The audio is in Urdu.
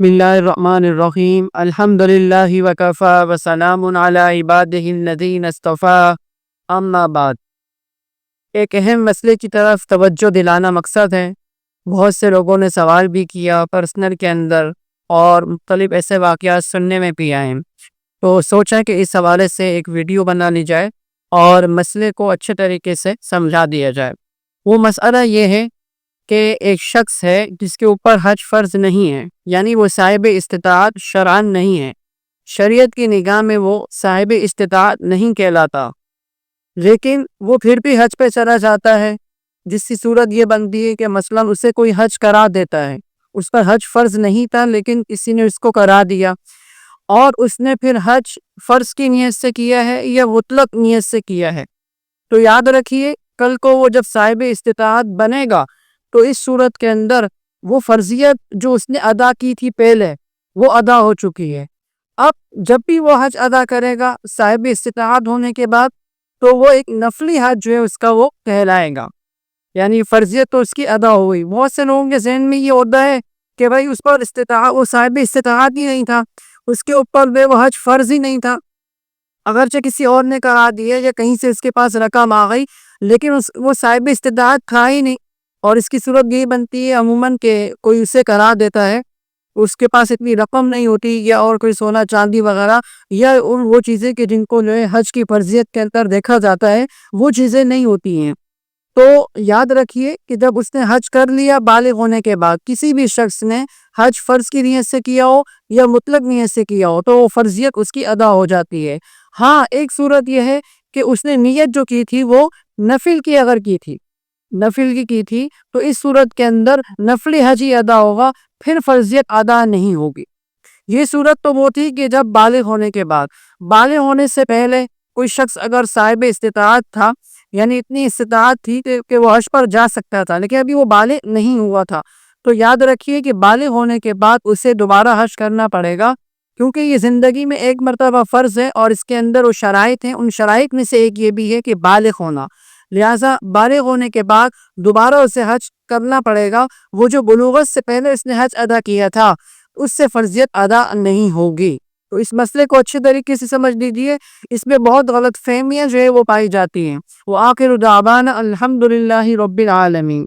بسم اللہ الرحمن الرحیم الحمدللہ وکفا وسلام علی عبادہ الذین اصطفیٰ اما بعد۔ ایک اہم مسئلے کی طرف توجہ دلانا مقصد ہے۔ بہت سے لوگوں نے سوال بھی کیا پرسنل کے اندر، اور مختلف ایسے واقعات سننے میں بھی آئے، تو سوچا کہ اس حوالے سے ایک ویڈیو بنا لی جائے اور مسئلے کو اچھے طریقے سے سمجھا دیا جائے۔ وہ مسئلہ یہ ہے کہ ایک شخص ہے جس کے اوپر حج فرض نہیں ہے، یعنی وہ صاحب استطاعت شرعاً نہیں ہے، شریعت کی نگاہ میں وہ صاحب استطاعت نہیں کہلاتا، لیکن وہ پھر بھی حج پہ چلا جاتا ہے، جس کی صورت یہ بنتی ہے کہ مثلاً اسے کوئی حج کرا دیتا ہے، اس پر حج فرض نہیں تھا لیکن کسی نے اس کو کرا دیا، اور اس نے پھر حج فرض کی نیت سے کیا ہے یا مطلق نیت سے کیا ہے، تو یاد رکھیے کل کو وہ جب صاحب استطاعت بنے گا تو اس صورت کے اندر وہ فرضیت جو اس نے ادا کی تھی پہلے وہ ادا ہو چکی ہے۔ اب جب بھی وہ حج ادا کرے گا صاحب استطاعت ہونے کے بعد، تو وہ ایک نفلی حج جو ہے اس کا وہ کہلائے گا، یعنی فرضیت تو اس کی ادا ہوئی۔ بہت سے لوگوں کے ذہن میں یہ ہوتا ہے کہ بھائی اس پر استطاعت، وہ صاحب استطاعت ہی نہیں تھا، اس کے اوپر وہ حج فرض ہی نہیں تھا، اگرچہ کسی اور نے کرا دیا یا کہیں سے اس کے پاس رقم آ گئی، لیکن وہ صاحب استطاعت تھا ہی نہیں۔ اور اس کی صورت یہی بنتی ہے عموماً کہ کوئی اسے کرا دیتا ہے، اس کے پاس اتنی رقم نہیں ہوتی، یا اور کوئی سونا چاندی وغیرہ یا وہ چیزیں کہ جن کو جو ہے حج کی فرضیت کے اندر دیکھا جاتا ہے وہ چیزیں نہیں ہوتی ہیں۔ تو یاد رکھیے کہ جب اس نے حج کر لیا بالغ ہونے کے بعد، کسی بھی شخص نے حج فرض کی نیت سے کیا ہو یا مطلق نیت سے کیا ہو، تو وہ فرضیت اس کی ادا ہو جاتی ہے۔ ہاں، ایک صورت یہ ہے کہ اس نے نیت جو کی تھی وہ نفل کی اگر کی تھی، نفل کی تھی تو اس صورت کے اندر نفلی حج ہی ادا ہوگا، پھر فرضیت ادا نہیں ہوگی۔ یہ صورت تو وہ تھی کہ جب بالغ ہونے کے بعد، بالغ ہونے سے پہلے کوئی شخص اگر صاحب استطاعت تھا، یعنی اتنی استطاعت تھی کہ وہ حج پر جا سکتا تھا، لیکن ابھی وہ بالغ نہیں ہوا تھا، تو یاد رکھیے کہ بالغ ہونے کے بعد اسے دوبارہ حج کرنا پڑے گا، کیونکہ یہ زندگی میں ایک مرتبہ فرض ہے اور اس کے اندر وہ شرائط ہیں، ان شرائط میں سے ایک یہ بھی ہے کہ بالغ ہونا، لہٰذا بالغ ہونے کے بعد دوبارہ اسے حج کرنا پڑے گا۔ وہ جو بلوغت سے پہلے اس نے حج ادا کیا تھا اس سے فرضیت ادا نہیں ہوگی۔ تو اس مسئلے کو اچھے طریقے سے سمجھ لیجیے، اس میں بہت غلط فہمیاں جو ہے وہ پائی جاتی ہیں۔ وآخر دعوانا الحمدللہ رب العالمین۔